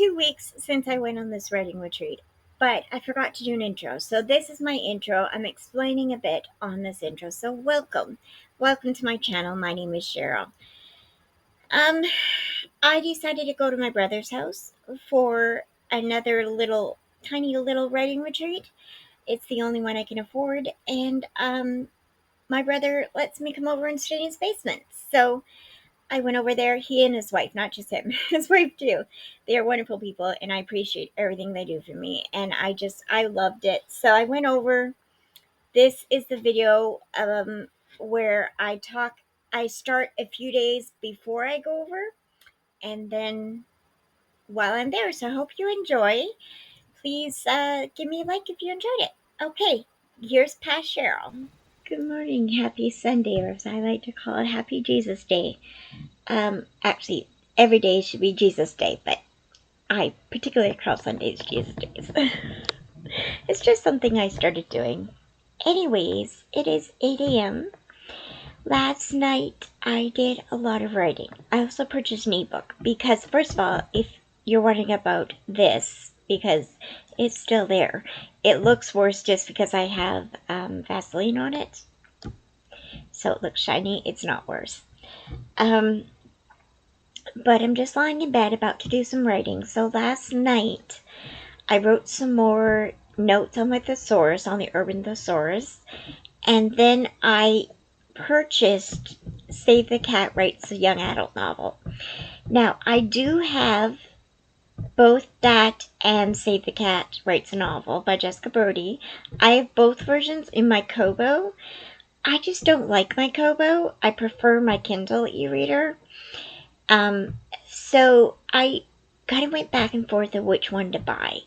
2 weeks since I went on this writing retreat, but I forgot to do an intro. So this is my intro. I'm explaining a bit on this intro. So welcome. Welcome to my channel. My name is Cheryl. I decided to go to my brother's house for another tiny little writing retreat. It's the only one I can afford, and my brother lets me come over and stay in his basement. So I went over there, he and his wife, not just him, his wife too. They are wonderful people, and I appreciate everything they do for me. And I loved it. So I went over. This is the video where I start a few days before I go over, and then while I'm there. So I hope you enjoy. Please give me a like if you enjoyed it. Okay, here's past Cheryl. Good morning, happy Sunday, or as I like to call it, happy Jesus Day. Actually, every day should be Jesus Day, but I particularly call Sundays Jesus Days. It's just something I started doing. Anyways, it is 8 a.m. Last night, I did a lot of writing. I also purchased an ebook because, first of all, if you're wondering about this, because it's still there, it looks worse just because I have Vaseline on it. So it looks shiny. It's not worse. But I'm just lying in bed about to do some writing. So last night, I wrote some more notes on my thesaurus, on the urban thesaurus. And then I purchased Save the Cat Writes a Young Adult Novel. Now, I do have both that and Save the Cat Writes a Novel by Jessica Brody. I have both versions in my Kobo. I just don't like my Kobo. I prefer my Kindle e-reader. So I kind of went back and forth of which one to buy.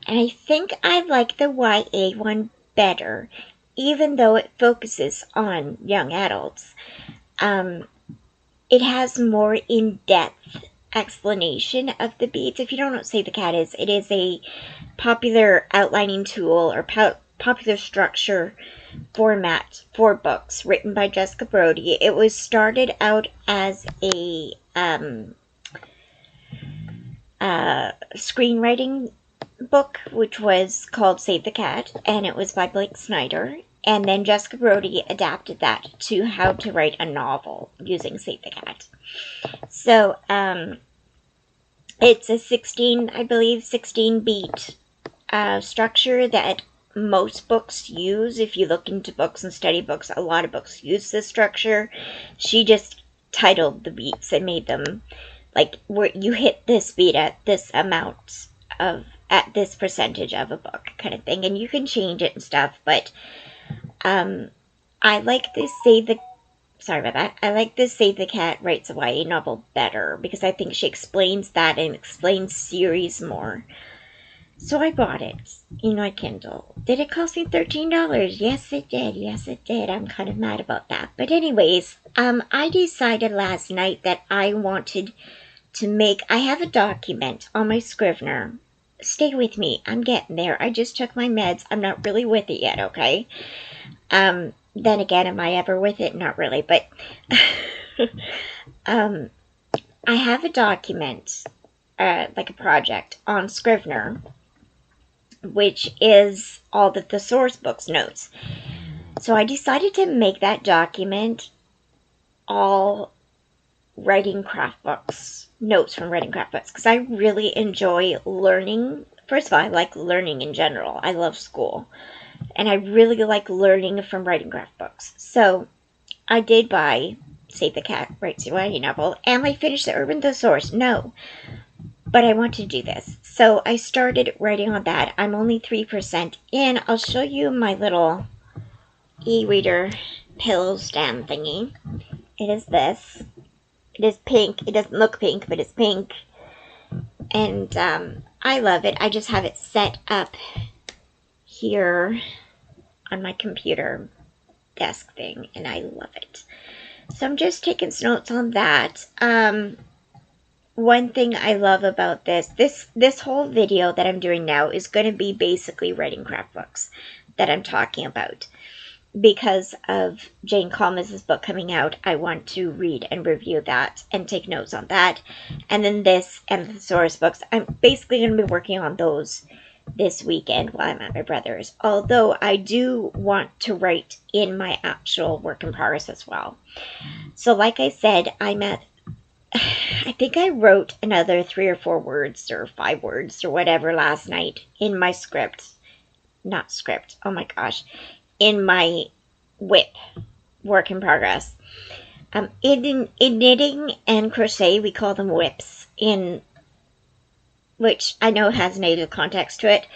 And I think I like the YA one better, even though it focuses on young adults. It has more in-depth explanation of the beats. If you don't know what Save the Cat is, it is a popular outlining tool or popular structure format for books written by Jessica Brody. It was started out as a screenwriting book, which was called Save the Cat, and it was by Blake Snyder. And then Jessica Brody adapted that to how to write a novel using Save the Cat. So, it's a 16 beat structure that most books use. If you look into books and study books, a lot of books use this structure. She just titled the beats and made them like where you hit this beat at this amount of, at this percentage of a book kind of thing. And you can change it and stuff, but I like this Save the Cat Writes a YA Novel better because I think she explains that and explains series more. So I bought it in my Kindle. Did it cost me $13? Yes, it did. Yes, it did. I'm kind of mad about that. But anyways, I decided last night that I wanted to make, I have a document on my Scrivener. Stay with me. I'm getting there. I just took my meds. I'm not really with it yet, okay? Then again, am I ever with it? Not really, but I have a document, like a project on Scrivener, which is all the thesaurus books notes. So I decided to make that document all writing craft books, notes from writing craft books, because I really enjoy learning. First of all, I like learning in general. I love school. And I really like learning from writing craft books. So I did buy Save the Cat Writes a YA Novel. Am I finished the Urban Thesaurus? No. But I want to do this. So I started writing on that. I'm only 3% in. I'll show you my little e-reader pillow stand thingy. It is this. It is pink. It doesn't look pink, but it's pink. And I love it. I just have it set up here on my computer desk thing, and I love it. So I'm just taking some notes on that. One thing I love about this whole video that I'm doing now is going to be basically writing craft books that I'm talking about. because of Jane Kalmes' book coming out, I want to read and review that and take notes on that. And then this and the thesaurus books, I'm basically going to be working on those this weekend while I'm at my brother's. Although I do want to write in my actual work in progress as well. So like I said, I think I wrote another 3 or 4 words or 5 words or whatever last night in my script. Not script, oh my gosh. In my whip, work in progress. In knitting and crochet, we call them whips, which I know has native context to it.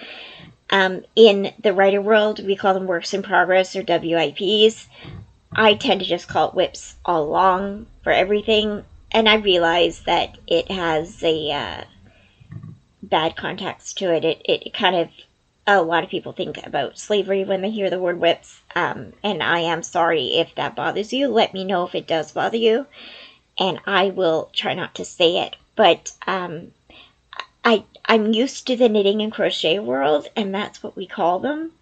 In the writer world, we call them works in progress or WIPs. I tend to just call it whips all along for everything, and I realize that it has a bad context to it. It kind of, a lot of people think about slavery when they hear the word whips, and I am sorry if that bothers you. Let me know if it does bother you, and I will try not to say it. But I'm used to the knitting and crochet world, and that's what we call them.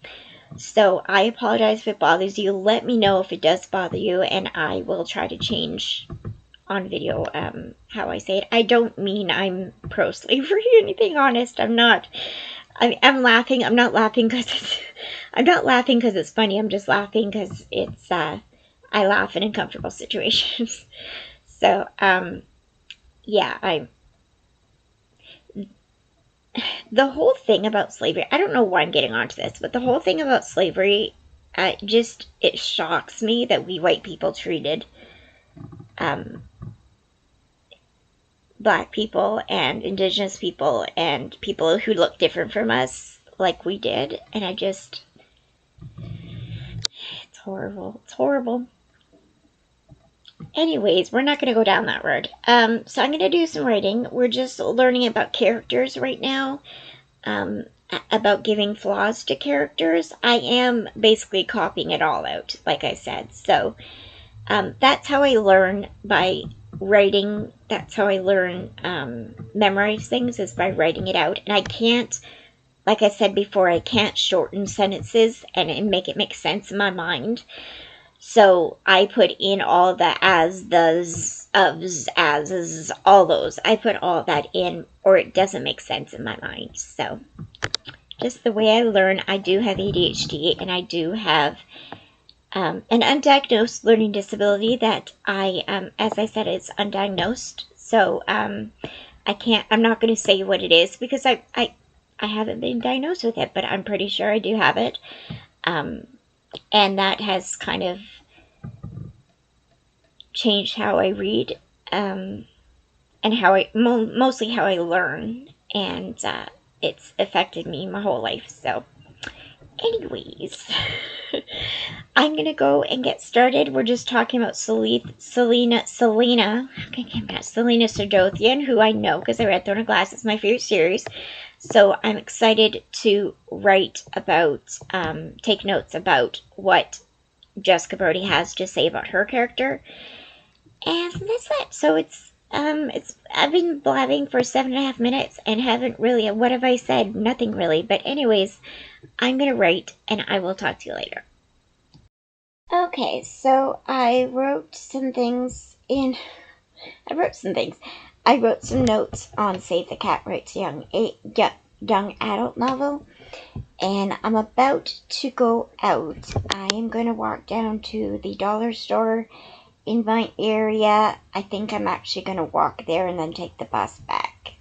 So I apologize if it bothers you. Let me know if it does bother you, and I will try to change on video how I say it. I don't mean I'm pro-slavery or anything, honest. I'm not. I'm laughing. I'm not laughing because it's funny. I'm just laughing because it's I laugh in uncomfortable situations. So yeah, the whole thing about slavery. I don't know why I'm getting onto this, but the whole thing about slavery, it shocks me that we white people treated Black people and Indigenous people and people who look different from us like we did, and it's horrible. It's horrible. Anyways, we're not going to go down that road. So I'm going to do some writing. We're just learning about characters right now, about giving flaws to characters. I am basically copying it all out, like I said. So that's how I learn, by writing. That's how I learn, memorize things, is by writing it out. And I can't, like I said before, I can't shorten sentences and make it make sense in my mind. So I put in all the as, thes, ofs, ases, all those. I put all that in, or it doesn't make sense in my mind. So just the way I learn. I do have ADHD, and I do have an undiagnosed learning disability that as I said, it's undiagnosed. So I'm not going to say what it is because I haven't been diagnosed with it, but I'm pretty sure I do have it. And that has kind of changed how I read, and mostly how I learn, and it's affected me my whole life. So anyways, I'm gonna go and get started. We're just talking about Selena Serdothian, who I know because I read Throne of Glass. It's my favorite series. So I'm excited to write about, take notes about what Jessica Brody has to say about her character. And that's it. So I've been blabbing for 7.5 minutes and haven't really, what have I said? Nothing really. But anyways, I'm going to write, and I will talk to you later. Okay, so I wrote some notes on Save the Cat Writes Young adult novel, and I'm about to go out. I am going to walk down to the dollar store in my area. I think I'm actually going to walk there and then take the bus back.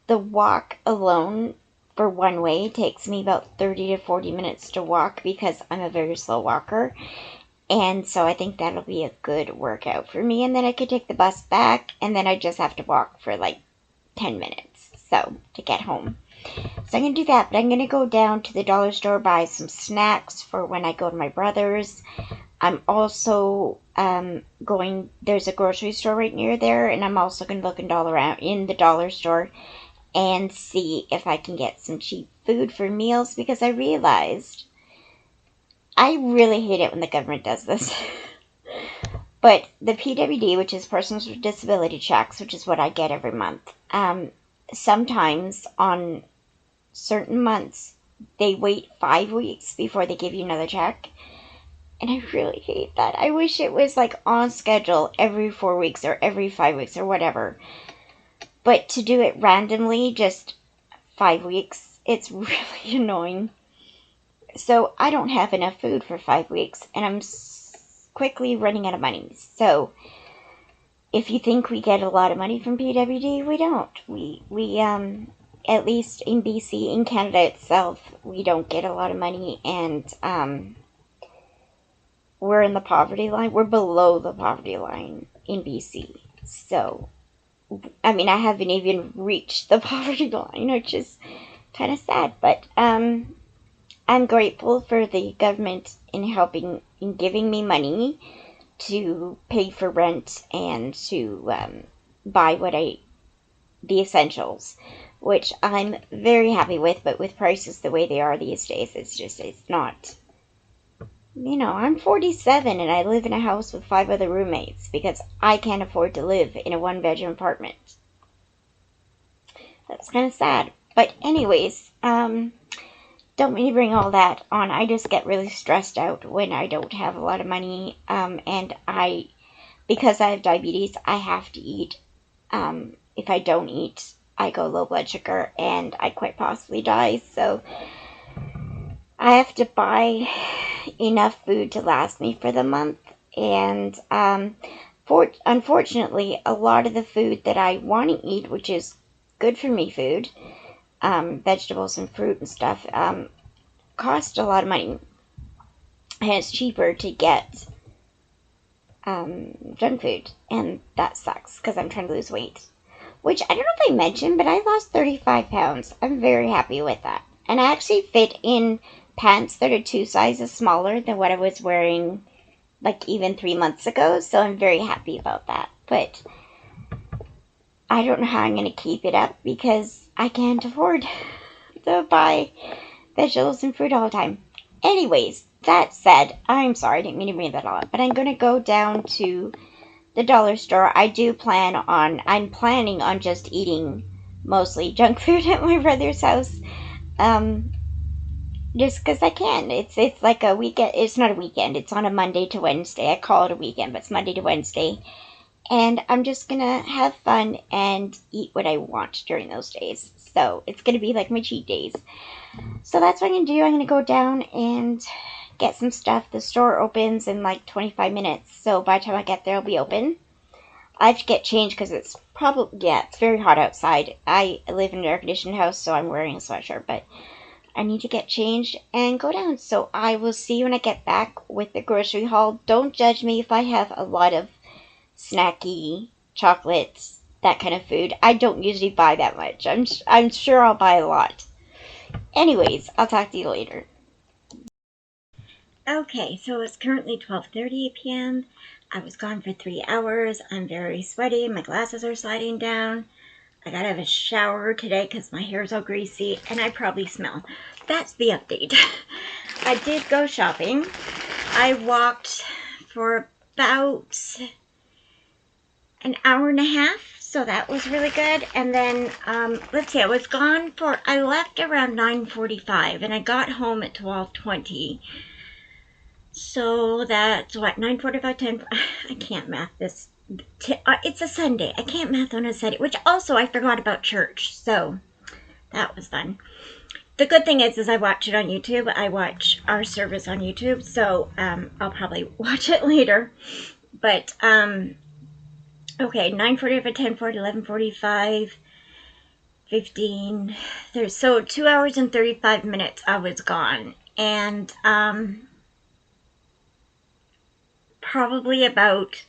The walk alone for one way takes me about 30 to 40 minutes to walk because I'm a very slow walker. And so I think that'll be a good workout for me. And then I could take the bus back, and then I just have to walk for like 10 minutes to get home. So I'm going to do that, but I'm going to go down to the dollar store, buy some snacks for when I go to my brother's. I'm also there's a grocery store right near there, and I'm also going to look around in the dollar store and see if I can get some cheap food for meals, because I realized I really hate it when the government does this. But the PWD, which is Persons with Disability Checks, which is what I get every month, sometimes on certain months, they wait 5 weeks before they give you another check. And I really hate that. I wish it was like on schedule every 4 weeks or every 5 weeks or whatever. But to do it randomly, just 5 weeks, it's really annoying. So I don't have enough food for 5 weeks, and I'm quickly running out of money. So if you think we get a lot of money from PWD, we don't. We at least in BC, in Canada itself, we don't get a lot of money, and we're in the poverty line. We're below the poverty line in BC. So, I mean, I haven't even reached the poverty line, which is kind of sad. But I'm grateful for the government in helping, in giving me money to pay for rent and to buy the essentials, which I'm very happy with. But with prices the way they are these days, it's not. I'm 47 and I live in a house with 5 other roommates because I can't afford to live in a one-bedroom apartment. That's kind of sad. But anyways, don't mean to bring all that on. I just get really stressed out when I don't have a lot of money. And because I have diabetes, I have to eat. If I don't eat, I go low blood sugar and I quite possibly die. So I have to buy enough food to last me for the month. And unfortunately, a lot of the food that I want to eat, which is good for me food, vegetables and fruit and stuff, cost a lot of money. And it's cheaper to get junk food. And that sucks because I'm trying to lose weight. Which, I don't know if I mentioned, but I lost 35 pounds. I'm very happy with that. And I actually fit in pants that are 2 sizes smaller than what I was wearing like even 3 months ago. So I'm very happy about that. But I don't know how I'm going to keep it up because I can't afford to buy vegetables and fruit all the time. Anyways, that said, I'm sorry, I didn't mean to bring that all up. But I'm going to go down to the dollar store. I'm planning on just eating mostly junk food at my brother's house. Just because I can. It's like a weekend. It's not a weekend. It's on a Monday to Wednesday. I call it a weekend, but it's Monday to Wednesday. And I'm just going to have fun and eat what I want during those days. So it's going to be like my cheat days. So that's what I'm going to do. I'm going to go down and get some stuff. The store opens in like 25 minutes. So by the time I get there, it'll be open. I have to get changed because it's it's very hot outside. I live in an air-conditioned house, so I'm wearing a sweatshirt. But I need to get changed and go down. So I will see you when I get back with the grocery haul. Don't judge me if I have a lot of snacky chocolates, that kind of food. I don't usually buy that much. I'm sure I'll buy a lot. Anyways, I'll talk to you later. Okay, so it's currently 12:30 p.m. I was gone for 3 hours. I'm very sweaty. My glasses are sliding down. I gotta have a shower today because my hair's all greasy and I probably smell. That's the update. I did go shopping. I walked for about an hour and a half, so that was really good. And then, let's see, I left around 9:45 and I got home at 12:20. So that's what, 9:45, 10, I can't math this. It's a Sunday. I can't math on a Sunday, which also I forgot about church, so that was fun. The good thing is I watch it on YouTube. I watch our service on YouTube, so I'll probably watch it later. But okay, 9:45, 10:40, 11:45, 15. So 2 hours and 35 minutes I was gone, and probably about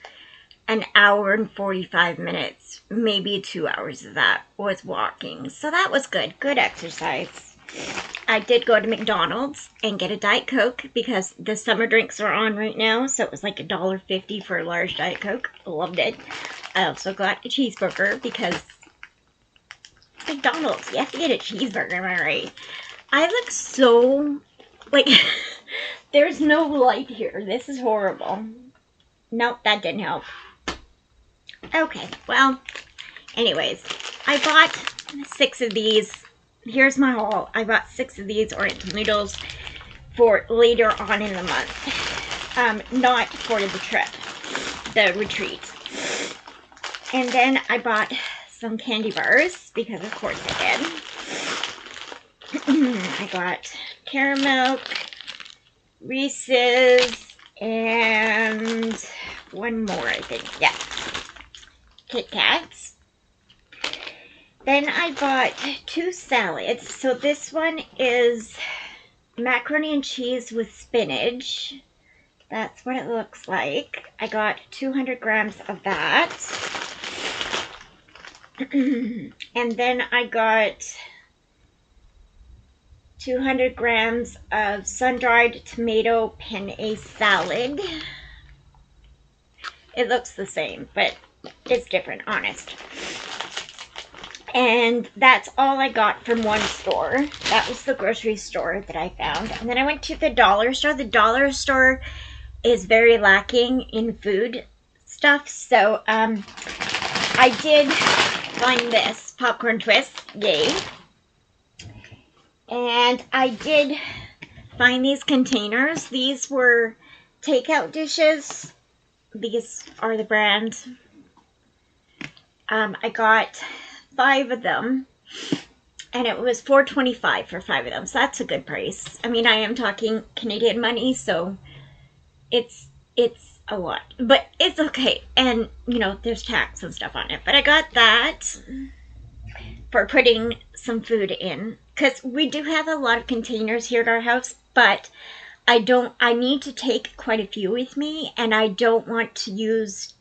an hour and 45 minutes, maybe 2 hours of that was walking. So that was good. Good exercise. I did go to McDonald's and get a Diet Coke because the summer drinks are on right now. So it was like $1.50 for a large Diet Coke. Loved it. I also got a cheeseburger because McDonald's, you have to get a cheeseburger, am I right? I look so, like, there's no light here. This is horrible. Nope, that didn't help. Okay, well, anyways, I bought 6 of these. Here's my haul. I bought 6 of these Oriental noodles for later on in the month. not for the trip, the retreat. And then I bought some candy bars, because of course I did. I got caramel, Reese's, and one more, I think. Yeah. Kit Kats. Then I bought 2 salads. So this one is macaroni and cheese with spinach. That's what it looks like. I got 200 grams of that. And then I got 200 grams of sun-dried tomato penne salad. It looks the same, but it's different, honest. And that's all I got from one store. That was the grocery store that I found. And then I went to the dollar store. The dollar store is very lacking in food stuff. So I did find this popcorn twist. Yay. And I did find these containers. These were takeout dishes. These are the brands. I got 5 of them, and it was $4.25 for 5 of them, so that's a good price. I mean, I am talking Canadian money, so it's a lot, but it's okay. And you know, there's tax and stuff on it, but I got that for putting some food in, because we do have a lot of containers here at our house, but I need to take quite a few with me, and I don't want to use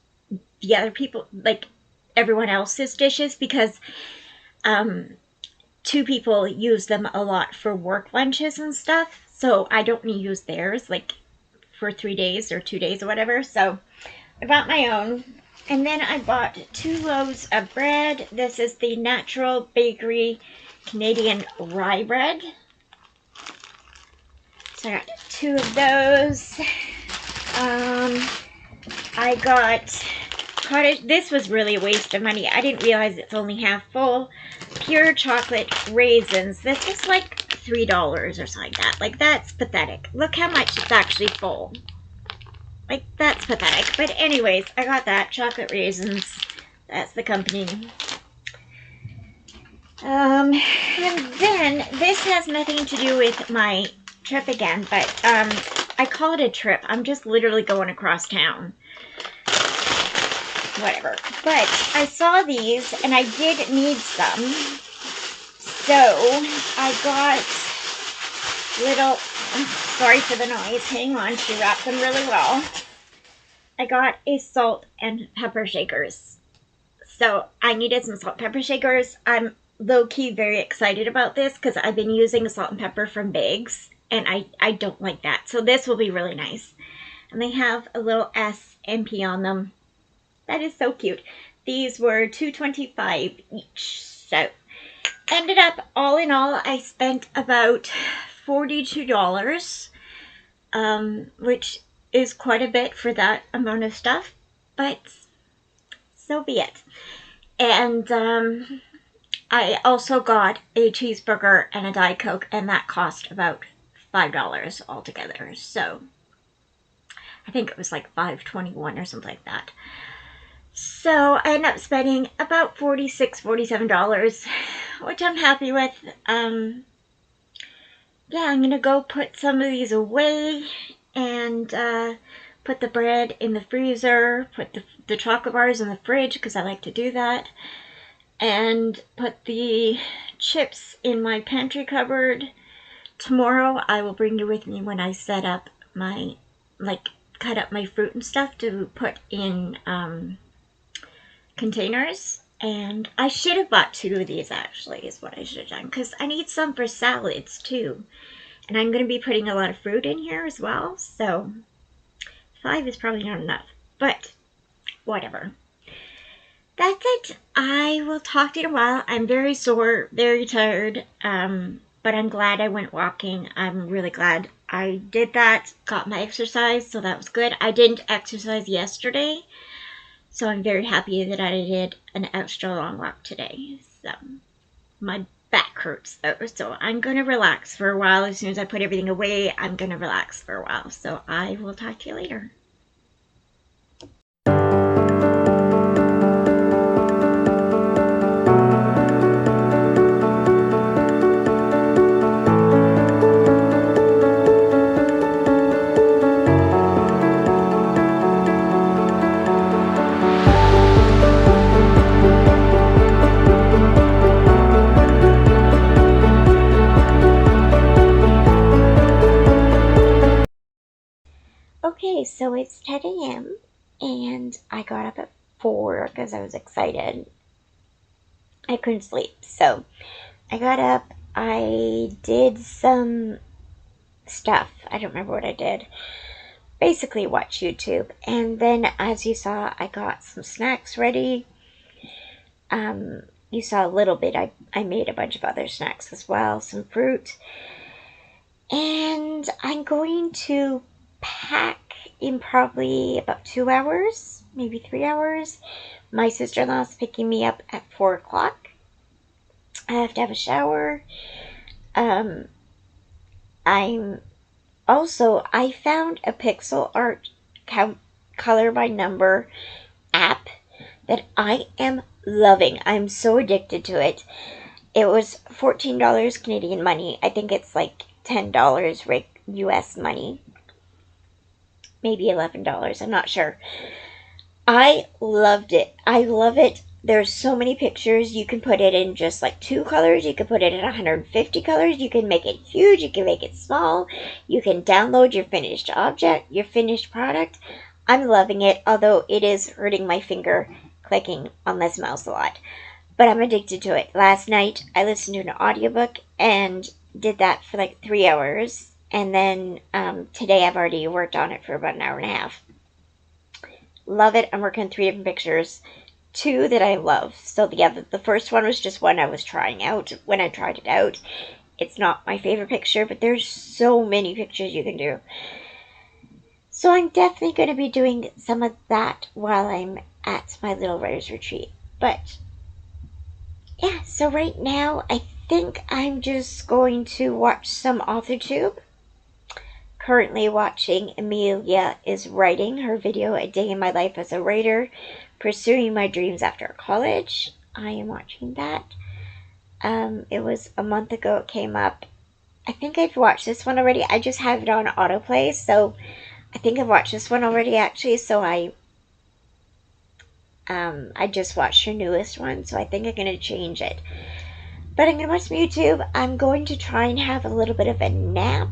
the other people, like everyone else's dishes, because 2 people use them a lot for work lunches and stuff, so I don't need to use theirs like for 3 days or 2 days or whatever. So I bought my own. And then I bought 2 loaves of bread. This is the Natural Bakery Canadian rye bread. So I got 2 of those. I got cottage. This was really a waste of money. I didn't realize it's only half full. Pure chocolate raisins. This is like $3 or something like that. Like, that's pathetic. Look how much it's actually full. Like, that's pathetic. But anyways, I got that. Chocolate raisins. That's the company. And then, this has nothing to do with my trip again, but I call it a trip. I'm just literally going across town. Whatever. But I saw these, and I did need some. So, I got little, sorry for the noise, hang on, she wrapped them really well. I got a salt and pepper shakers. So, I needed some salt and pepper shakers. I'm low-key very excited about this, because I've been using salt and pepper from bags, and I don't like that. So, this will be really nice. And they have a little S and P on them. That is so cute. These were $2.25 each. So, ended up, all in all, I spent about $42, which is quite a bit for that amount of stuff, but so be it. And I also got a cheeseburger and a Diet Coke, and that cost about $5 altogether. So, I think it was like $5.21 or something like that. So I ended up spending about $46, $47, which I'm happy with. Yeah, I'm going to go put some of these away and put the bread in the freezer, put the chocolate bars in the fridge because I like to do that, and put the chips in my pantry cupboard. Tomorrow I will bring you with me when I set up my, cut up my fruit and stuff to put in containers. And I should have bought 2 of these, actually, is what I should have done, because I need some for salads too, and I'm going to be putting a lot of fruit in here as well, so 5 is probably not enough, but whatever. That's it. I will talk to you in a while. I'm very sore, very tired, but I'm glad I went walking. I'm really glad I did that, got my exercise, so that was good. I didn't exercise yesterday, so I'm very happy that I did an extra long walk today. So, my back hurts though, so I'm gonna relax for a while. As soon as I put everything away, I'm gonna relax for a while. So I will talk to you later. Okay, so it's 10 a.m. and I got up at 4 because I was excited. I couldn't sleep, so I got up. I did some stuff. I don't remember what I did. Basically, watch YouTube, and then as you saw, I got some snacks ready. You saw a little bit. I made a bunch of other snacks as well, some fruit, and I'm going to pack in probably about 2 hours, maybe 3 hours. My sister-in-law is picking me up at 4 o'clock. I have to have a shower. I'm also, I found a pixel art color by number app that I am loving. I'm so addicted to it. It was $14 Canadian money. I think it's like $10 US money. Maybe $11. I'm not sure. I loved it. I love it. There's so many pictures. You can put it in just like 2 colors. You can put it in 150 colors. You can make it huge. You can make it small. You can download your finished object, your finished product. I'm loving it, although it is hurting my finger clicking on this mouse a lot. But I'm addicted to it. Last night, I listened to an audiobook and did that for like 3 hours. And then today I've already worked on it for about an hour and a half. Love it. I'm working on 3 different pictures. 2 that I love. So the first one was just one I was trying out. When I tried it out, it's not my favorite picture, but there's so many pictures you can do. So I'm definitely going to be doing some of that while I'm at my little writer's retreat. But yeah, so right now I think I'm just going to watch some authortube. Currently watching Amelia is writing her video, A Day in My Life as a Writer, Pursuing My Dreams After College. I am watching that. It was a month ago it came up. I think I've watched this one already. I just have it on autoplay, so I think I've watched this one already actually, so I just watched her newest one, so I think I'm going to change it. But I'm going to watch some YouTube. I'm going to try and have a little bit of a nap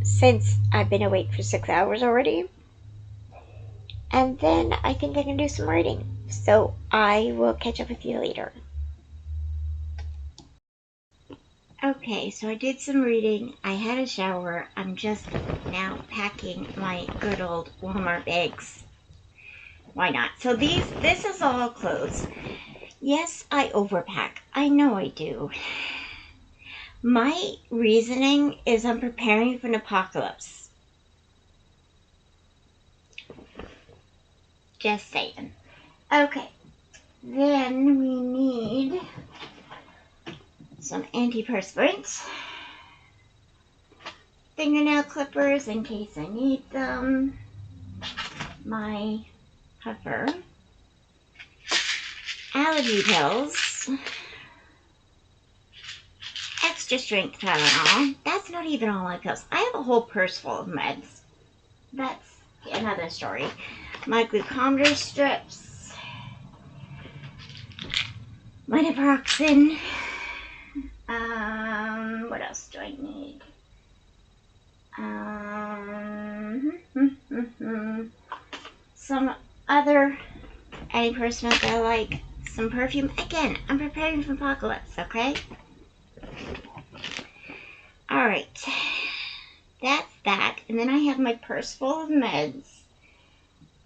since I've been awake for 6 hours already. And then I think I can do some writing. So I will catch up with you later. Okay, so I did some reading. I had a shower. I'm just now packing my good old Walmart bags. Why not? So this is all clothes. Yes, I overpack. I know I do. My reasoning is I'm preparing for an apocalypse. Just saying. Okay. Then we need some antiperspirant, fingernail clippers in case I need them, my puffer, allergy pills, extra strength Tylenol. That's not even all my pills. I have a whole purse full of meds. That's another story. My glucometer strips, my naproxen. What else do I need? Some other antiperspirant that I like. Some perfume. Again, I'm preparing for apocalypse, okay? Alright. That's that. And then I have my purse full of meds.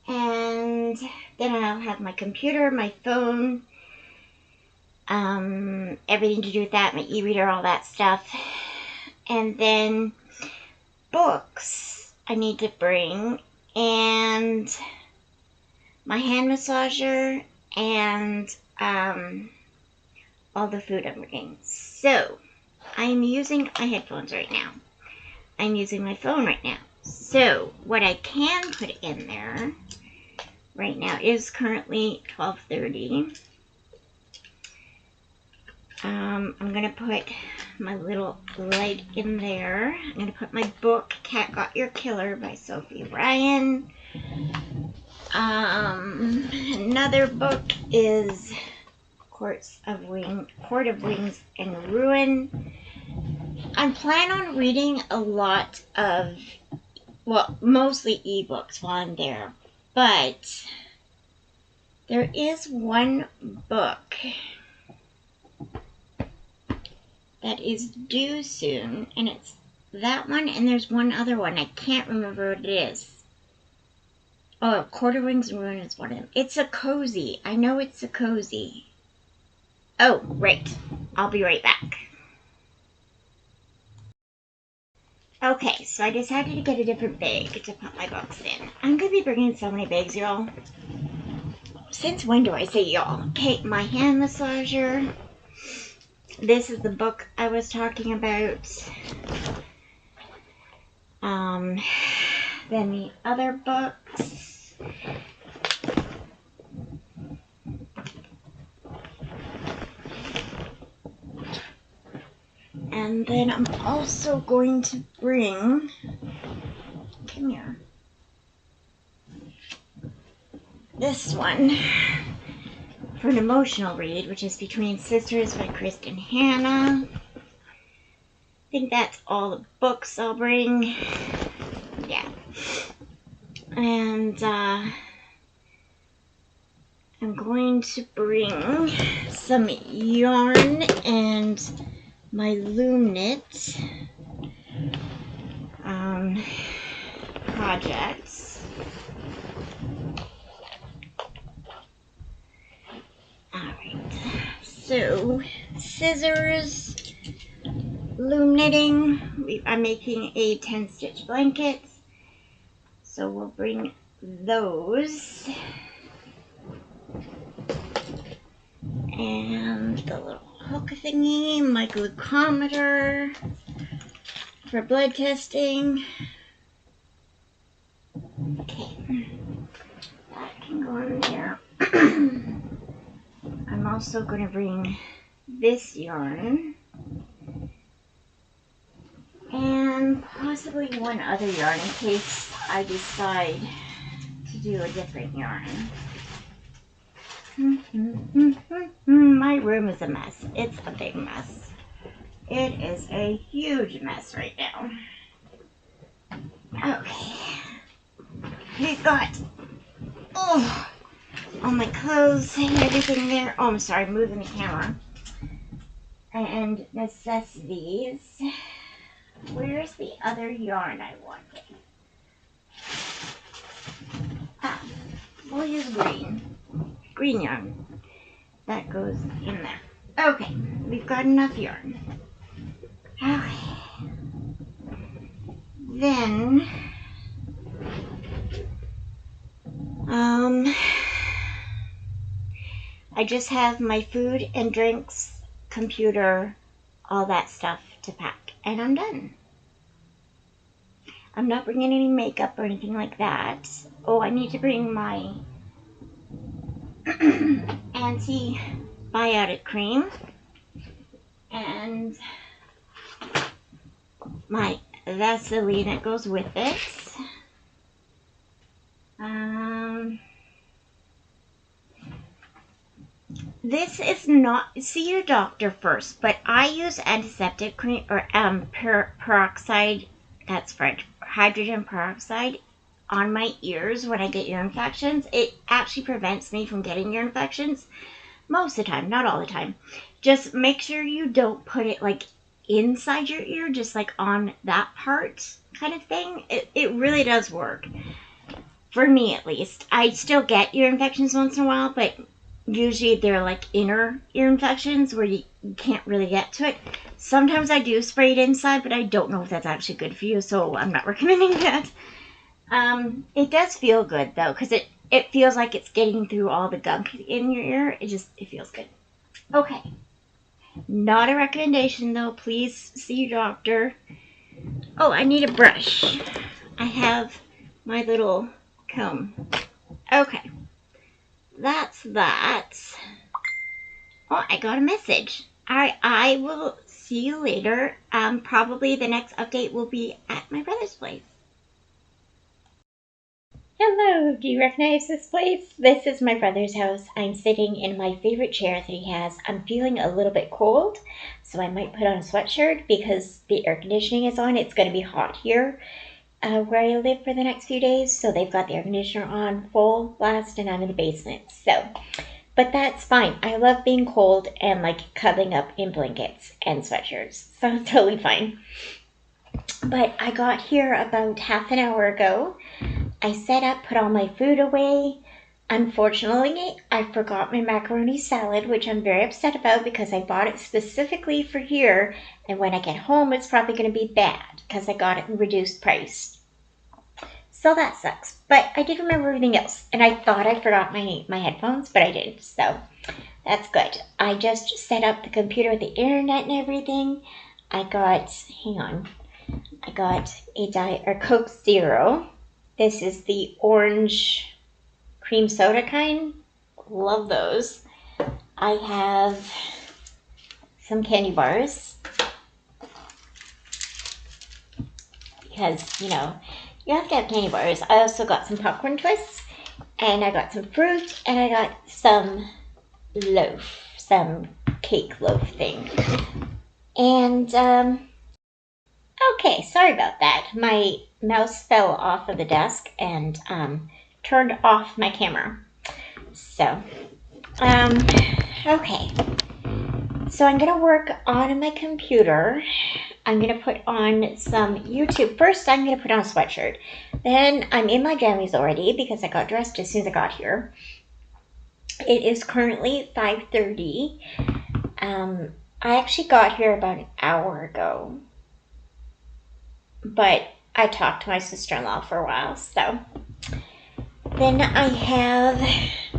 And then I'll have my computer, my phone, everything to do with that, my e-reader, all that stuff. And then books I need to bring, and my hand massager, and all the food I'm bringing. So, I'm using my headphones right now. I'm using my phone right now. So, what I can put in there right now is currently 12:30. I'm going to put my little light in there. I'm going to put my book, Cat Got Your Killer by Sophie Ryan. Another book is Court of Wings and Ruin. I plan on reading a lot of, well, mostly ebooks while I'm there, but there is one book that is due soon, and it's that one, and there's one other one. I can't remember what it is. Oh, Court of Wings and Ruin is one of them. It's a cozy. I know it's a cozy. Oh, right. I'll be right back. Okay, so I decided to get a different bag to put my books in. I'm going to be bringing so many bags, y'all. Since when do I say y'all? Okay, my hand massager. This is the book I was talking about. Then the other books. And then I'm also going to bring, come here, this one for an emotional read, which is Between Sisters by Kristen Hanna. I think that's all the books I'll bring. Yeah. And I'm going to bring some yarn and my loom knit projects. Alright, so scissors, loom knitting. I'm making a 10-stitch blanket, so we'll bring those. And the little hook thingy, my glucometer for blood testing. Okay, that can go in there. I'm also going to bring this yarn and possibly one other yarn in case I decide to do a different yarn. My room is a mess. It's a big mess. It is a huge mess right now. Okay. We've got all my clothes and everything there. Oh, I'm sorry, I'm moving the camera. And necessities. Where's the other yarn I wanted? We'll use green yarn. That goes in there. Okay, we've got enough yarn. Okay. Then, I just have my food and drinks, computer, all that stuff to pack, and I'm done. I'm not bringing any makeup or anything like that. Oh, I need to bring my antibiotic cream and my Vaseline that goes with it. This is not, see your doctor first, but I use antiseptic cream or peroxide, that's French, hydrogen peroxide on my ears when I get ear infections. It actually prevents me from getting ear infections most of the time, not all the time. Just make sure you don't put it like inside your ear, just like on that part kind of thing. It really does work. For me at least. I still get ear infections once in a while, but usually they're like inner ear infections where you can't really get to it. Sometimes I do spray it inside, but I don't know if that's actually good for you, so I'm not recommending that. It does feel good though, because it feels like it's getting through all the gunk in your ear. It feels good. Okay. Not a recommendation though. Please see your doctor. Oh, I need a brush. I have my little comb. Okay, that's that. Oh, I got a message. All right, I will see you later. Probably the next update will be at my brother's place. Hello, do you recognize this place? This is my brother's house. I'm sitting in my favorite chair that he has. I'm feeling a little bit cold, so I might put on a sweatshirt because the air conditioning is on. It's going to be hot here where I live for the next few days, so they've got the air conditioner on full blast and I'm in the basement. But that's fine. I love being cold and like cuddling up in blankets and sweatshirts, so it's totally fine. But I got here about half an hour ago. I set up, put all my food away. Unfortunately, I forgot my macaroni salad, which I'm very upset about because I bought it specifically for here. And when I get home, it's probably going to be bad because I got it in reduced price. So that sucks. But I did remember everything else. And I thought I forgot my headphones, but I didn't. So that's good. I just set up the computer with the internet and everything. I got a Coke Zero. This is the orange cream soda kind. Love those. I have some candy bars because, you have to have candy bars. I also got some popcorn twists, and I got some fruit, and I got some cake loaf thing. And, okay, sorry about that. My mouse fell off of the desk and turned off my camera. So, okay. So I'm going to work on my computer. I'm going to put on some YouTube. First, I'm going to put on a sweatshirt. Then I'm in my jammies already because I got dressed as soon as I got here. It is currently 5:30. I actually got here about an hour ago. But I talked to my sister-in-law for a while, so. Then I have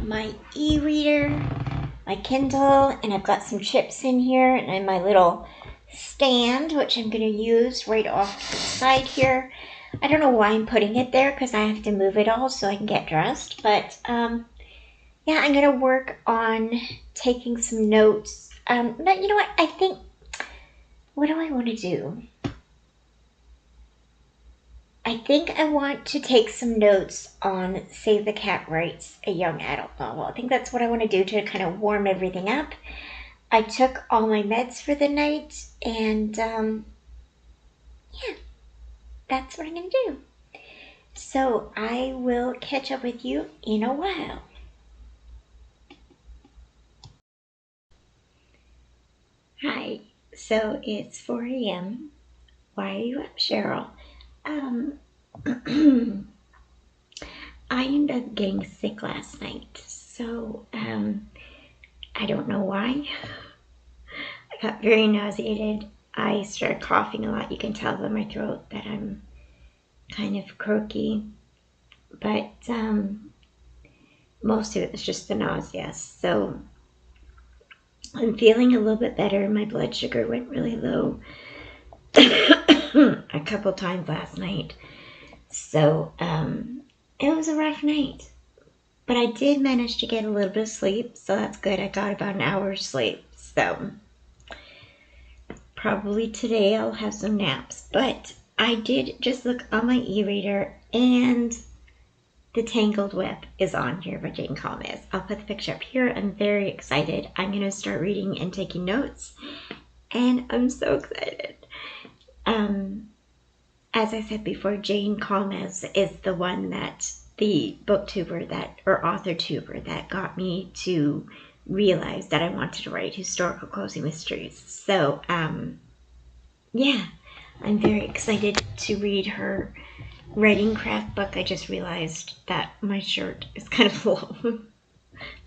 my e-reader, my Kindle, and I've got some chips in here, and my little stand, which I'm going to use right off to the side here. I don't know why I'm putting it there, because I have to move it all so I can get dressed, but yeah, I'm going to work on taking some notes. But you know what, what do I want to do? I think I want to take some notes on Save the Cat Writes a Young Adult Novel. I think that's what I want to do to kind of warm everything up. I took all my meds for the night, and yeah, that's what I'm going to do. So I will catch up with you in a while. Hi, so it's 4 a.m. Why are you up, Cheryl? I ended up getting sick last night, so I don't know why. I got very nauseated. I started coughing a lot. You can tell by my throat that I'm kind of croaky, but most of it was just the nausea. So I'm feeling a little bit better. My blood sugar went really low a couple times last night. So it was a rough night. But I did manage to get a little bit of sleep, so that's good. I got about an hour's sleep. So probably today I'll have some naps. But I did just look on my e-reader, and the Tangled Web is on here by Jane Kalmes. I'll put the picture up here. I'm very excited. I'm going to start reading and taking notes, and I'm so excited. As I said before, Jane Kalmes is the one that the booktuber or authortuber that got me to realize that I wanted to write historical cozy mysteries. So, yeah, I'm very excited to read her writing craft book. I just realized that my shirt is kind of low.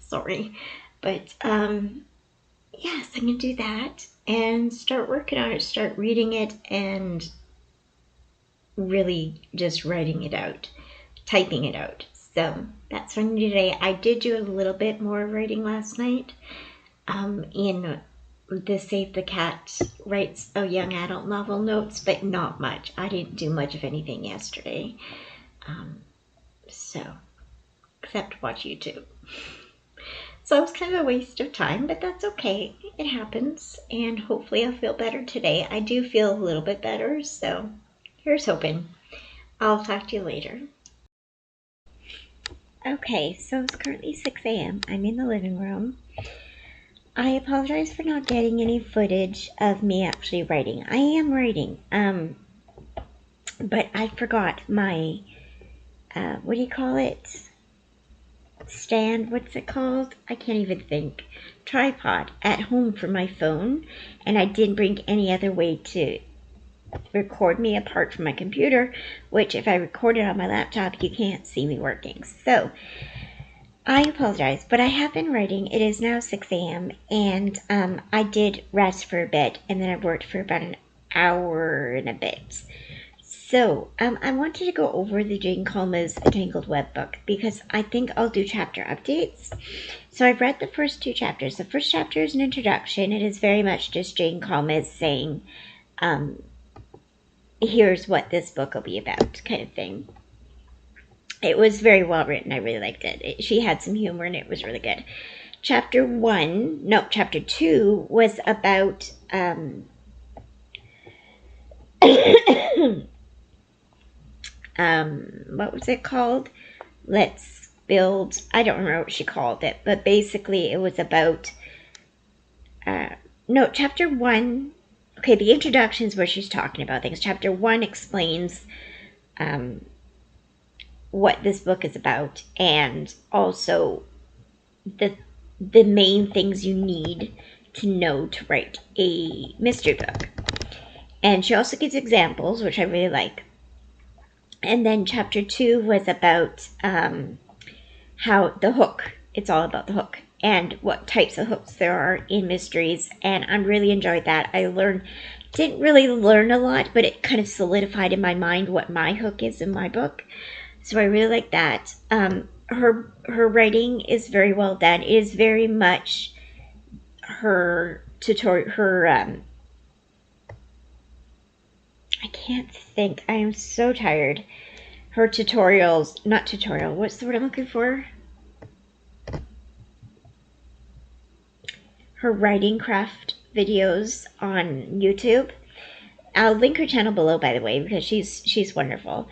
Sorry. But, yes, I'm going to do that and start working on it, start reading it, and really just writing it out, typing it out. So that's what I'm going to do today. I did do a little bit more writing last night in the Save the Cat writes a young adult novel notes, but not much. I didn't do much of anything yesterday. So, except watch YouTube. So it was kind of a waste of time, but that's okay. It happens, and hopefully I'll feel better today. I do feel a little bit better, so here's hoping. I'll talk to you later. Okay, so it's currently 6 a.m. I'm in the living room. I apologize for not getting any footage of me actually writing. I am writing, but I forgot my, what do you call it? Stand, what's it called? I can't even think. Tripod at home for my phone, and I didn't bring any other way to record me apart from my computer, which if I record it on my laptop, you can't see me working. So I apologize, but I have been writing. It is now 6 a.m. and I did rest for a bit, and then I worked for about an hour and a bit. So I wanted to go over the Jane Kalmes Tangled Web book because I think I'll do chapter updates. So I've read the first 2 chapters. The first chapter is an introduction. It is very much just Jane Kalmes saying, here's what this book will be about, kind of thing. It was very well written. I really liked it. She had some humor and it was really good. Chapter 2 was about what was it called? Let's build. I don't remember what she called it, but basically it was about chapter 1. Okay, the introduction is where she's talking about things. Chapter 1 explains what this book is about, and also the main things you need to know to write a mystery book. And she also gives examples, which I really like. And then chapter 2 was about how the hook, it's all about the hook and what types of hooks there are in mysteries. And I really enjoyed that. Didn't really learn a lot, but it kind of solidified in my mind what my hook is in my book. So I really like that. Her writing is very well done. It is very much her tutorial. I can't think. I am so tired. Her tutorials, not tutorial. What's the word I'm looking for? Her writing craft videos on YouTube. I'll link her channel below, by the way, because she's wonderful.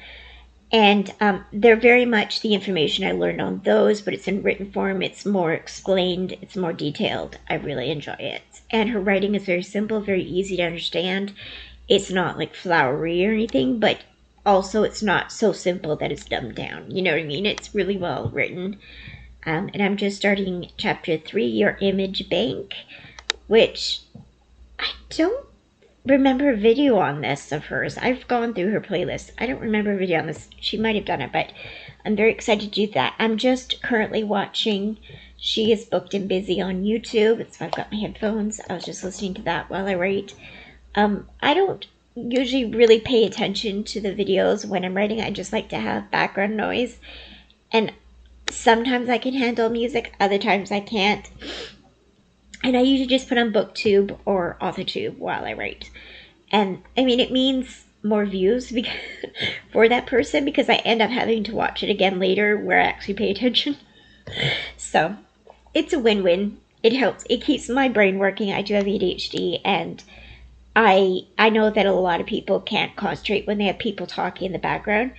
And they're very much the information I learned on those, but it's in written form. It's more explained. It's more detailed. I really enjoy it. And her writing is very simple, very easy to understand. It's not like flowery or anything, but also it's not so simple that it's dumbed down. You know what I mean? It's really well written. And I'm just starting chapter 3, Your Image Bank, which I don't remember a video on this of hers. I've gone through her playlist. I don't remember a video on this. She might have done it, but I'm very excited to do that. I'm just currently watching She Is Booked and Busy on YouTube. So I've got my headphones. I was just listening to that while I write. I don't usually really pay attention to the videos when I'm writing. I just like to have background noise. And sometimes I can handle music, other times I can't. And I usually just put on Booktube or authortube while I write. And I mean, it means more views because, for that person because I end up having to watch it again later where I actually pay attention. So it's a win-win. It helps. It keeps my brain working. I do have ADHD, and I know that a lot of people can't concentrate when they have people talking in the background.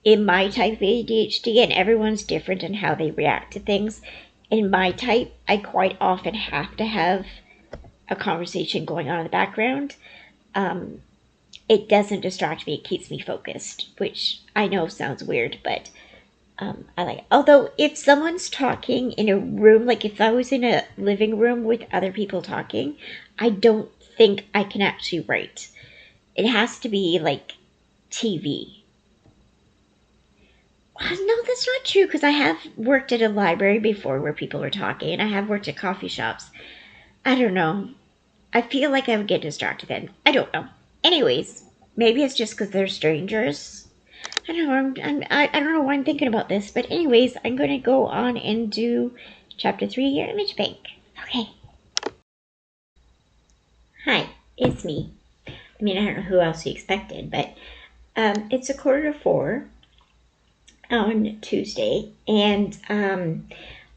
In my type of ADHD, and everyone's different in how they react to things, in my type, I quite often have to have a conversation going on in the background. It doesn't distract me. It keeps me focused, which I know sounds weird, but I like it. Although, if someone's talking in a room, like if I was in a living room with other people talking, I don't think I can actually write. It has to be like TV. No, that's not true, because I have worked at a library before where people were talking, and I have worked at coffee shops. I don't know. I feel like I would get distracted then. I don't know. Anyways, maybe it's just because they're strangers. I don't know. I don't know why I'm thinking about this, but anyways, I'm going to go on and do chapter 3, Your Image Bank. Okay. Hi, it's me. I mean, I don't know who else you expected, but it's 3:45 on Tuesday, and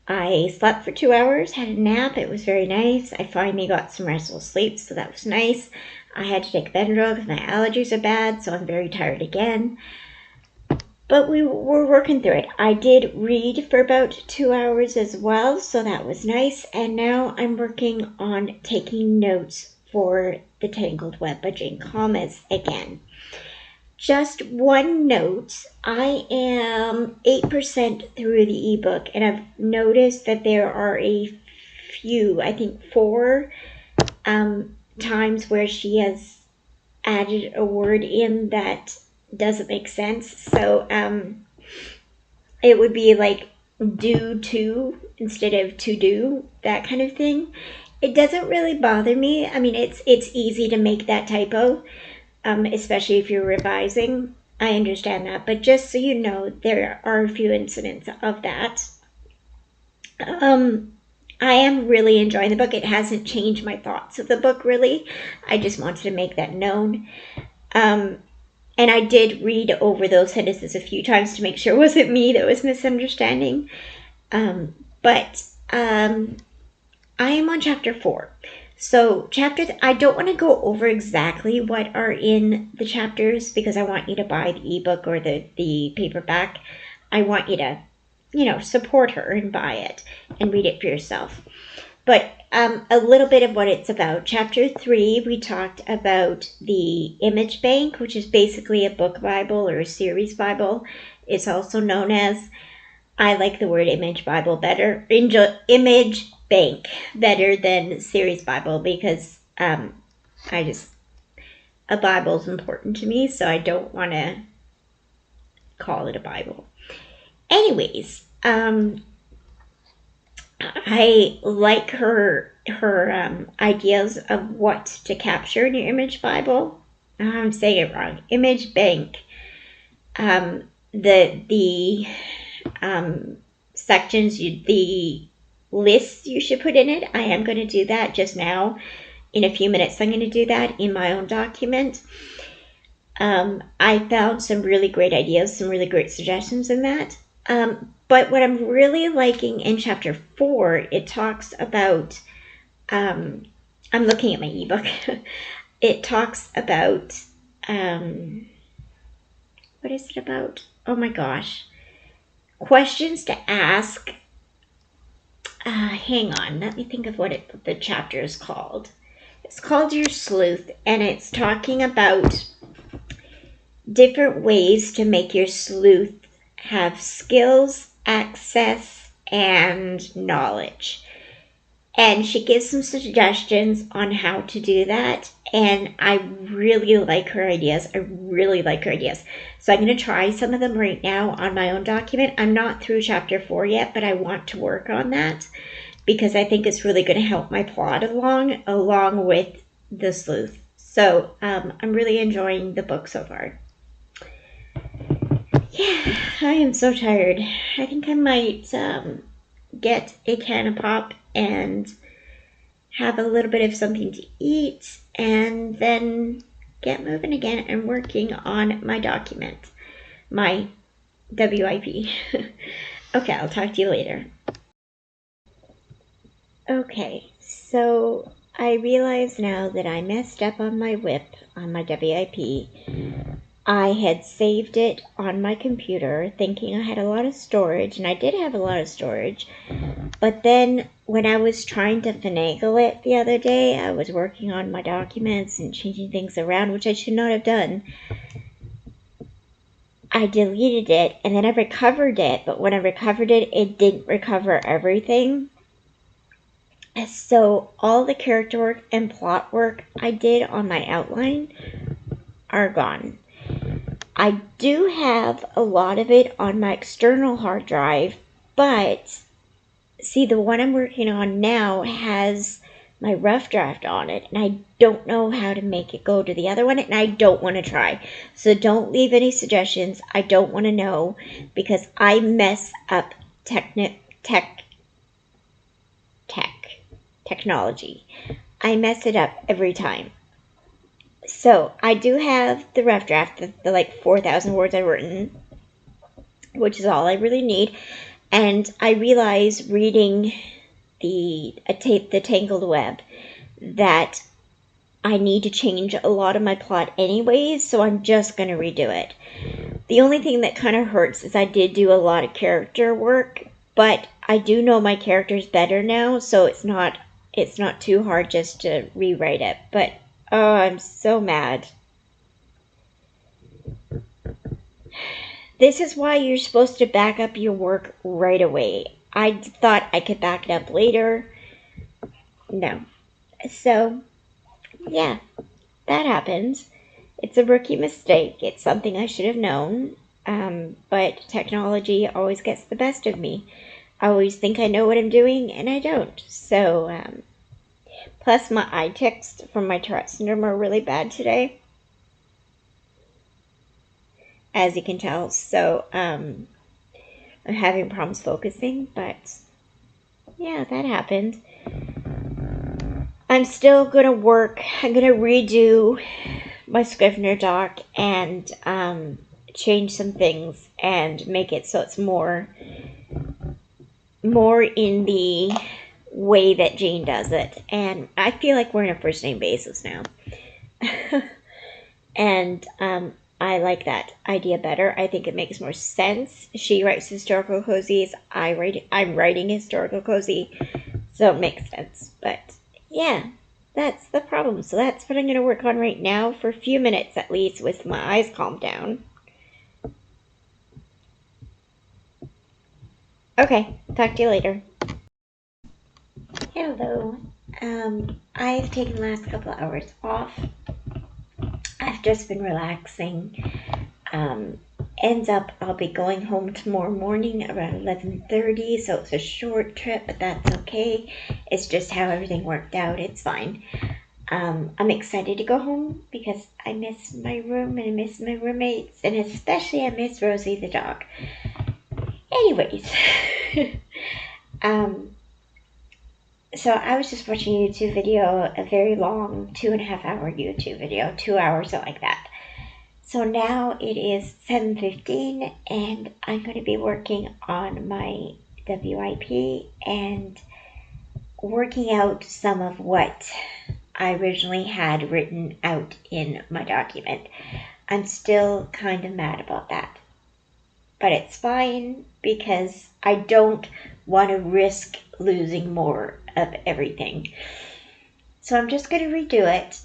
I slept for 2 hours, had a nap. It was very nice. I finally got some restful sleep, so that was nice. I had to take Benadryl because my allergies are bad, so I'm very tired again. But we were working through it. I did read for about 2 hours as well, so that was nice. And now I'm working on taking notes for The Tangled Web by Jane Kalmes again. Just one note, I am 8% through the ebook, and I've noticed that there are a few, I think 4 times where she has added a word in that doesn't make sense. So it would be like due to instead of to do, that kind of thing. It doesn't really bother me. I mean, it's easy to make that typo, especially if you're revising. I understand that, but just so you know, there are a few incidents of that. I am really enjoying the book. It hasn't changed my thoughts of the book, really. I just wanted to make that known. And I did read over those sentences a few times to make sure it wasn't me that was misunderstanding. But I am on chapter 4. So I don't want to go over exactly what are in the chapters because I want you to buy the ebook or the paperback. I want you to, support her and buy it and read it for yourself. But a little bit of what it's about. Chapter 3, we talked about the image bank, which is basically a book Bible or a series Bible. It's also known as, I like the word image Bible better, image bank better than series Bible because a Bible is important to me, so I don't want to call it a Bible. Anyways, I like her ideas of what to capture in your image Bible. I'm saying it wrong. Image bank. The sections, the lists you should put in it. I am going to do that just now. In a few minutes, I'm going to do that in my own document. I found some really great ideas, some really great suggestions in that. But what I'm really liking in chapter 4, it talks about, I'm looking at my ebook. It talks about, what is it about? Oh my gosh. Questions to ask. Hang on, let me think of what the chapter is called. It's called Your Sleuth, and it's talking about different ways to make your sleuth have skills, access, and knowledge. And she gives some suggestions on how to do that. And I really like her ideas. So I'm going to try some of them right now on my own document. I'm not through chapter 4 yet, but I want to work on that because I think it's really going to help my plot along with the sleuth. So I'm really enjoying the book so far. Yeah, I am so tired. I think I might get a can of pop and have a little bit of something to eat and then get moving again and working on my document, my WIP. Okay, I'll talk to you later. Okay, so I realize now that I messed up on my WIP, on my WIP. I had saved it on my computer thinking I had a lot of storage, and I did have a lot of storage, but then when I was trying to finagle it the other day, I was working on my documents and changing things around, which I should not have done. I deleted it, and then I recovered it, but when I recovered it, it didn't recover everything. So all the character work and plot work I did on my outline are gone. I do have a lot of it on my external hard drive, but see, the one I'm working on now has my rough draft on it, and I don't know how to make it go to the other one, and I don't want to try. So don't leave any suggestions. I don't want to know because I mess up technology. I mess it up every time. So I do have the rough draft, the like 4,000 words I've written, which is all I really need. And I realize reading the Tangled Web that I need to change a lot of my plot anyways, so I'm just going to redo it. The only thing that kind of hurts is I did do a lot of character work, but I do know my characters better now, so it's not too hard just to rewrite it. But oh, I'm so mad. This is why you're supposed to back up your work right away. I thought I could back it up later. No. So, yeah, that happens. It's a rookie mistake. It's something I should have known. But technology always gets the best of me. I always think I know what I'm doing, and I don't. So, plus my eye ticks from my Tourette syndrome are really bad today, as you can tell. So, I'm having problems focusing, but yeah, that happened. I'm still gonna work. I'm gonna redo my Scrivener doc and change some things and make it so it's more in the way that Jane does it. And I feel like we're in a first name basis now. And I like that idea better. I think it makes more sense. She writes historical cozies. I'm writing historical cozy, so it makes sense. But yeah, that's the problem. So that's what I'm going to work on right now for a few minutes at least, with my eyes calmed down. Okay, talk to you later. Hello. I've taken the last couple of hours off. I've just been relaxing. Ends up I'll be going home tomorrow morning around 11:30, so it's a short trip, but that's okay. It's just how everything worked out. It's fine. I'm excited to go home because I miss my room and I miss my roommates, and especially I miss Rosie the dog. Anyways, so I was just watching a YouTube video, a very long 2.5-hour YouTube video, 2 hours, something like that. So now it is 7:15, and I'm going to be working on my WIP and working out some of what I originally had written out in my document. I'm still kind of mad about that, but it's fine because I don't want to risk losing more of everything. So I'm just going to redo it.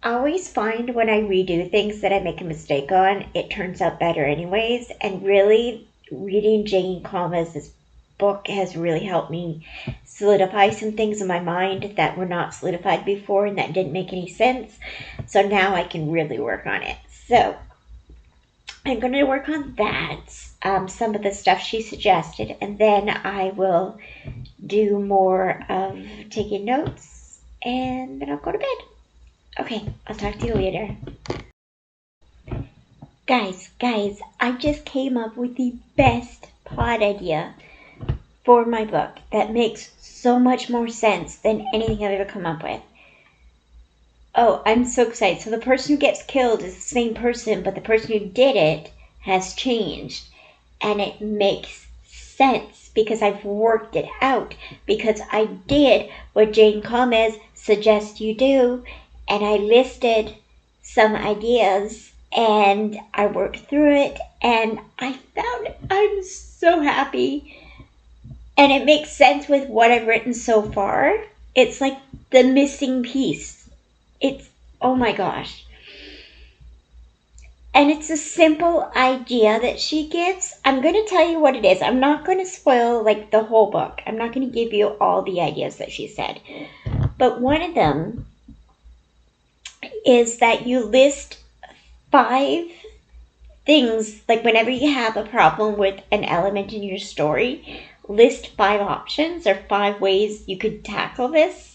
I always find when I redo things that I make a mistake on, it turns out better anyways. And really, reading Jane Kalmes' book has really helped me solidify some things in my mind that were not solidified before and that didn't make any sense. So now I can really work on it. So I'm going to work on that, some of the stuff she suggested, and then I will do more of taking notes, and then I'll go to bed. Okay, I'll talk to you later. Guys, I just came up with the best plot idea for my book that makes so much more sense than anything I've ever come up with. Oh, I'm so excited. So the person who gets killed is the same person, but the person who did it has changed. And it makes sense because I've worked it out. Because I did what Jane Kalmes suggests you do. And I listed some ideas and I worked through it. And I found I'm so happy. And it makes sense with what I've written so far. It's like the missing piece. It's, oh my gosh. And it's a simple idea that she gives. I'm going to tell you what it is. I'm not going to spoil like the whole book. I'm not going to give you all the ideas that she said. But one of them is that you list 5 things, like whenever you have a problem with an element in your story, list 5 options or 5 ways you could tackle this.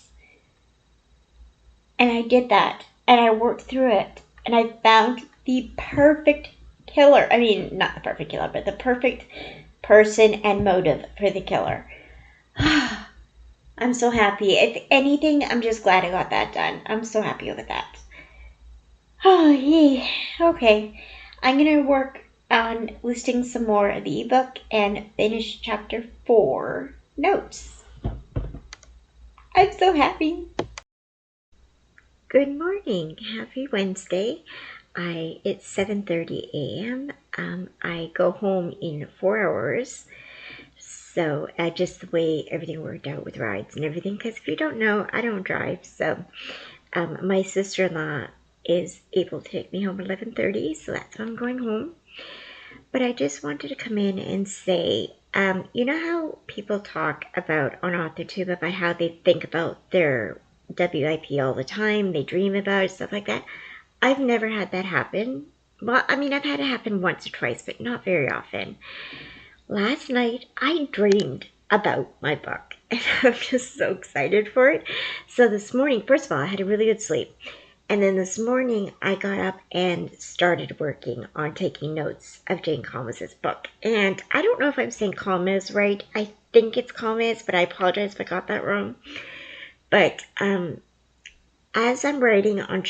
And I did that, and I worked through it, and I found the perfect killer. I mean, not the perfect killer, but the perfect person and motive for the killer. I'm so happy. If anything, I'm just glad I got that done. I'm so happy with that. Oh, yay. Okay. I'm going to work on listing some more of the ebook and finish chapter 4 notes. I'm so happy. Good morning. Happy Wednesday. It's 7:30 a.m. I go home in 4 hours. So just the way everything worked out with rides and everything, because if you don't know, I don't drive. So my sister-in-law is able to take me home at 11:30, so that's when I'm going home. But I just wanted to come in and say, you know how people talk about on authortube about how they think about their WIP all the time, they dream about it, stuff like that. I've never had that happen. Well, I mean, I've had it happen once or twice, but not very often. Last night, I dreamed about my book, and I'm just so excited for it. So this morning, first of all, I had a really good sleep. And then this morning, I got up and started working on taking notes of Jane Kalmes' book. And I don't know if I'm saying Kalmes right. I think it's Kalmes, but I apologize if I got that wrong. But as I'm writing on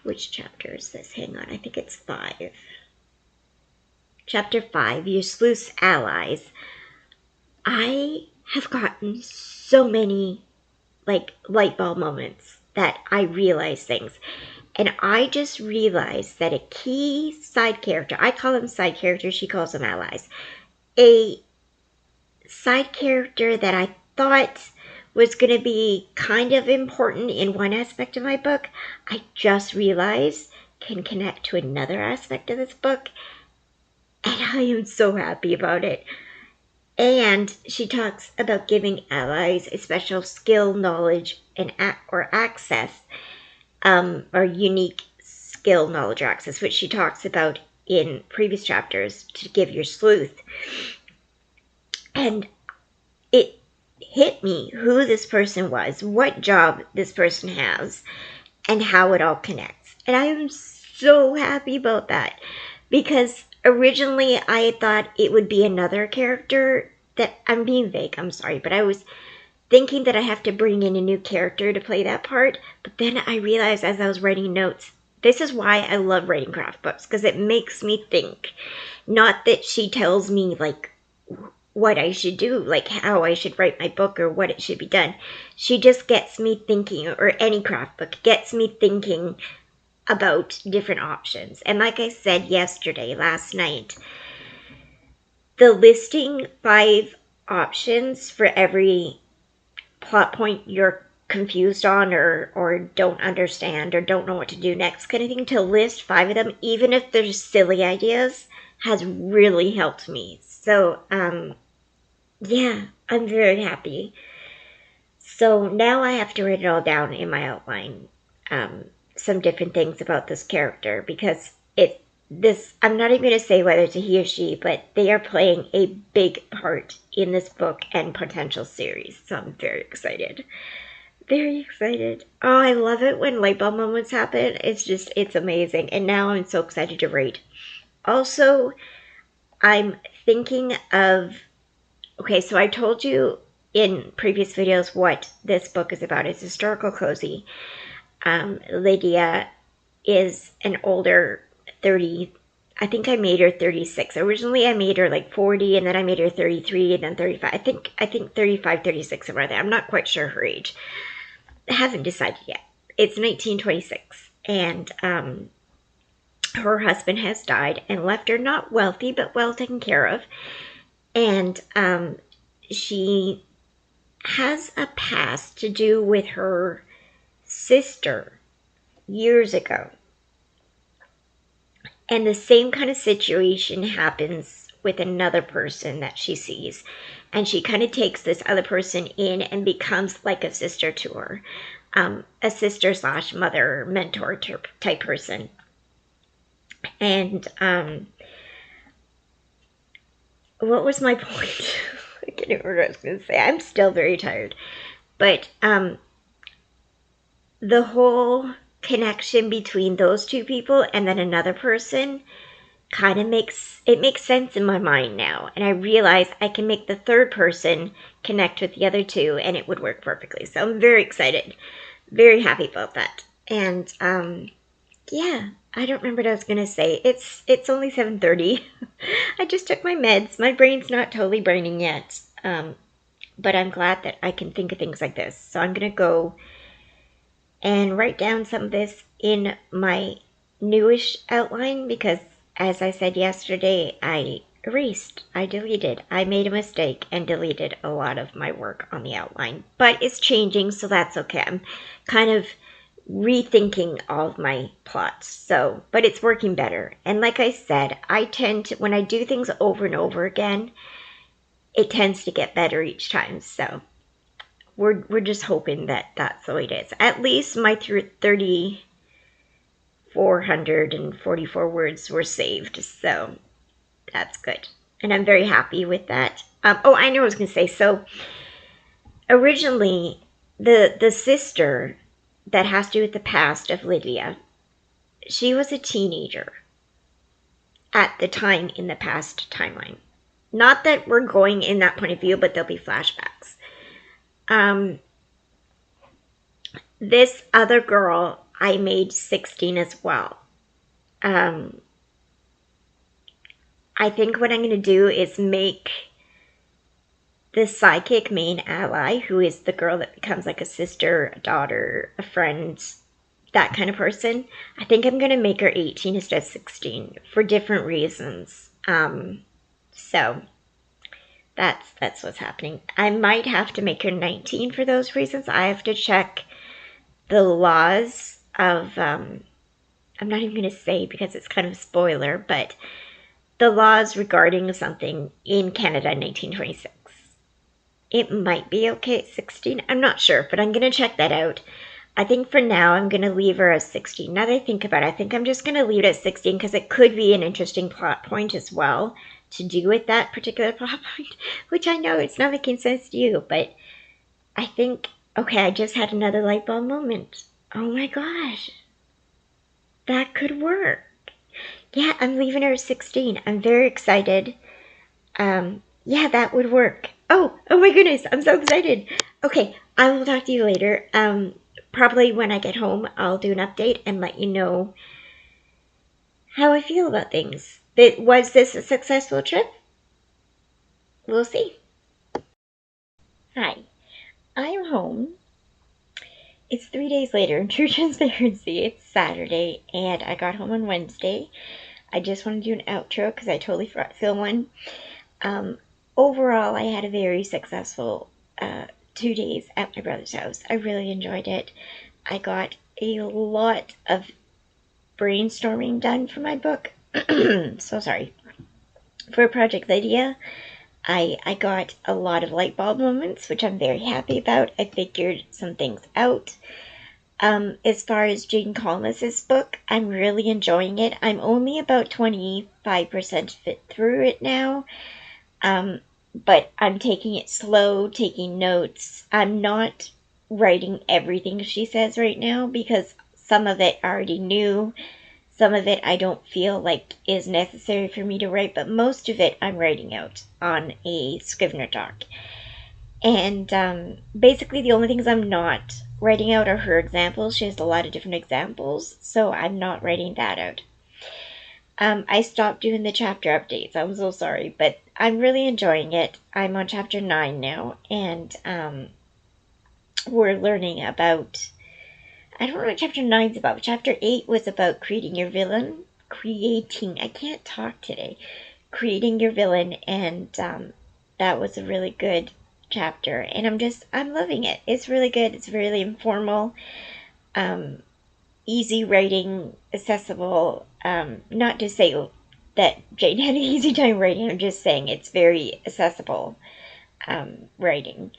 which chapter is this? Hang on, I think it's 5. Chapter 5, Your Sleuth's Allies. I have gotten so many light bulb moments that I realize things. And I just realized that a key side character, I call them side characters, she calls them allies. A side character that I thought was going to be kind of important in one aspect of my book, I just realized can connect to another aspect of this book. And I am so happy about it. And she talks about giving allies a special skill, knowledge, or access, or unique skill, knowledge, or access, which she talks about in previous chapters to give your sleuth. And it hit me who this person was, what job this person has, and how it all connects. And I am so happy about that, because originally I thought it would be another character that, I'm being vague, I'm sorry, but I was thinking that I have to bring in a new character to play that part. But then I realized as I was writing notes, this is why I love writing craft books, because it makes me think. Not that she tells me what I should do, like how I should write my book or what it should be done. She just gets me thinking, or any craft book gets me thinking about different options. And like I said last night, the listing 5 options for every plot point you're confused on or don't understand or don't know what to do next kind of thing, to list 5 of them, even if they're silly ideas, has really helped me. So, yeah, I'm very happy. So now I have to write it all down in my outline, some different things about this character, because I'm not even going to say whether it's a he or she, but they are playing a big part in this book and potential series. So I'm very excited. Very excited. Oh, I love it when light bulb moments happen. It's amazing. And now I'm so excited to read. Also, I'm thinking of, okay, so I told you in previous videos what this book is about. It's historical cozy. Lydia is an older 30, I think I made her 36. Originally I made her 40, and then I made her 33, and then 35. I think 35, 36, around there. I'm not quite sure her age. I haven't decided yet. It's 1926, and her husband has died and left her not wealthy, but well taken care of. And she has a past to do with her sister years ago. And the same kind of situation happens with another person that she sees. And she kind of takes this other person in and becomes like a sister to her. A sister / mother, mentor type person. And what was my point? I can't even remember what I was going to say. I'm still very tired. But the whole connection between those 2 people and then another person kind of makes sense in my mind now, and I realize I can make the third person connect with the other two, and it would work perfectly. So I'm very excited, very happy about that. And yeah, I don't remember what I was gonna say. It's only 7:30. I just took my meds. My brain's not totally braining yet, but I'm glad that I can think of things like this. So I'm gonna go and write down some of this in my newish outline because, as I said yesterday, I deleted, I made a mistake and deleted a lot of my work on the outline. But it's changing, so that's okay. I'm kind of rethinking all of my plots, so, but it's working better. And like I said, I tend to, when I do things over and over again, it tends to get better each time, so we're just hoping that that's the way it is. At least my 3,444 words were saved, so that's good. And I'm very happy with that. Oh, I know what I was going to say. So originally, the sister that has to do with the past of Lydia, she was a teenager at the time in the past timeline. Not that we're going in that point of view, but there'll be flashbacks. This other girl, I made 16 as well. I think what I'm going to do is make the psychic main ally, who is the girl that becomes like a sister, a daughter, a friend, that kind of person. I think I'm going to make her 18 instead of 16 for different reasons. So that's what's happening. I might have to make her 19 for those reasons. I have to check the laws of, I'm not even going to say because it's kind of a spoiler, but the laws regarding something in Canada in 1926. It might be okay at 16. I'm not sure, but I'm going to check that out. I think for now I'm going to leave her at 16. Now that I think about it, I think I'm just going to leave it at 16 because it could be an interesting plot point as well to do with that particular plot point, which I know it's not making sense to you, but I think, okay, I just had another light bulb moment. Oh my gosh, that could work. Yeah, I'm leaving her at 16. I'm very excited. Yeah, that would work. Oh my goodness, I'm so excited. Okay, I will talk to you later. Probably when I get home, I'll do an update and let you know how I feel about things. Was this a successful trip? We'll see. Hi, I'm home. It's 3 days later. In true transparency, it's Saturday, and I got home on Wednesday. I just want to do an outro because I totally forgot to film one. Overall, I had a very successful 2 days at my brother's house. I really enjoyed it. I got a lot of brainstorming done for my book. So sorry. For Project Lydia, I got a lot of light bulb moments, which I'm very happy about. I figured some things out. As far as Jane Kalmes' book, I'm really enjoying it. I'm only about 25% fit through it now. But I'm taking it slow, taking notes. I'm not writing everything she says right now because some of it I already knew. Some of it I don't feel like is necessary for me to write, but most of it I'm writing out on a Scrivener doc. And basically the only things I'm not writing out are her examples. She has a lot of different examples, so I'm not writing that out. I stopped doing the chapter updates. I'm so sorry, but I'm really enjoying it. I'm on chapter 9 now, and we're learning about, I don't know what chapter 9 is about. Chapter 8 was about creating your villain. I can't talk today. Creating your villain, and that was a really good chapter, and I'm loving it. It's really good. It's really informal. Easy writing, accessible. Not to say that Jane had an easy time writing, I'm just saying it's very accessible writing.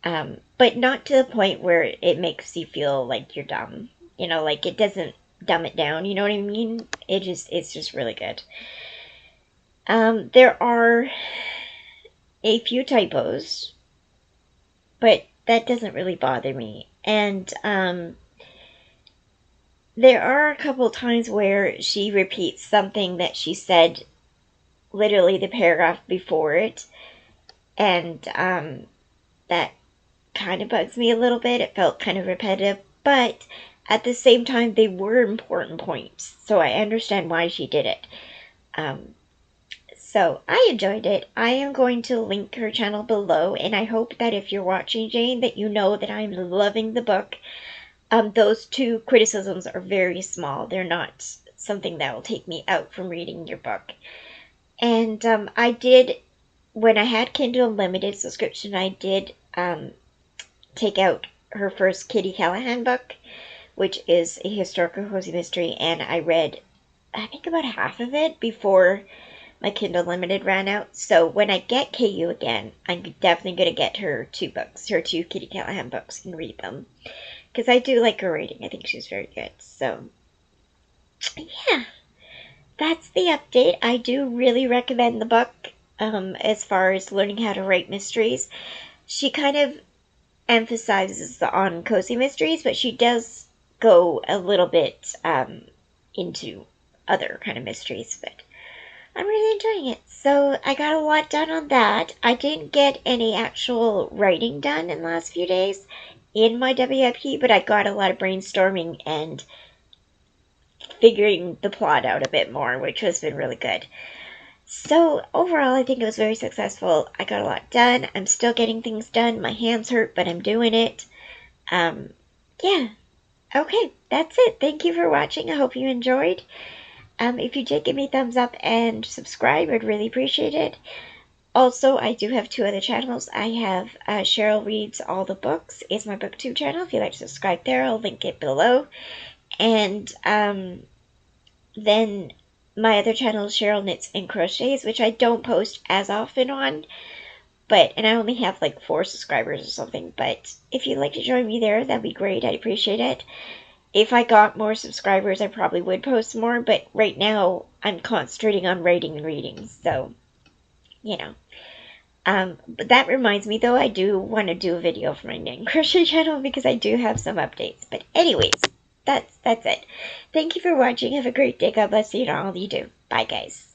But not to the point where it makes you feel like you're dumb. Like it doesn't dumb it down, you know what I mean? It's just really good. There are a few typos, but that doesn't really bother me. And there are a couple times where she repeats something that she said literally the paragraph before it, and that kind of bugs me a little bit. It felt kind of repetitive, but at the same time, they were important points, so I understand why she did it. Um, so I enjoyed it. I am going to link her channel below, and I hope that if you're watching, Jane, that you know that I'm loving the book. Those two criticisms are very small. They're not something that will take me out from reading your book. And I did, when I had Kindle Unlimited subscription, I did take out her first Kitty Callahan book, which is a historical cozy mystery, and I read, I think, about half of it before my Kindle Limited ran out. So when I get KU again, I'm definitely going to get her two books, her two Kitty Callahan books, and read them. Because I do like her writing. I think she's very good. So, yeah, that's the update. I do really recommend the book as far as learning how to write mysteries. She kind of emphasizes on cozy mysteries, but she does go a little bit into other kind of mysteries. But I'm really enjoying it. So I got a lot done on that. I didn't get any actual writing done in the last few days in my WIP, but I got a lot of brainstorming and figuring the plot out a bit more, which has been really good. So overall, I think it was very successful. I got a lot done. I'm still getting things done. My hands hurt, but I'm doing it. Um, yeah. Okay, that's it. Thank you for watching. I hope you enjoyed. If you did, give me a thumbs up and subscribe. I'd really appreciate it. Also, I do have two other channels. I have Cheryl Reads All the Books is my Booktube channel. If you'd like to subscribe there, I'll link it below. And then my other channel is Cheryl Knits and Crochets, which I don't post as often on. And I only have like 4 subscribers or something. But if you'd like to join me there, that'd be great. I'd appreciate it. If I got more subscribers, I probably would post more. But right now, I'm concentrating on writing and reading. So, you know. But that reminds me, though, I do want to do a video for my knit and crochet channel because I do have some updates. But anyways, that's it. Thank you for watching. Have a great day. God bless you and all you do. Bye, guys.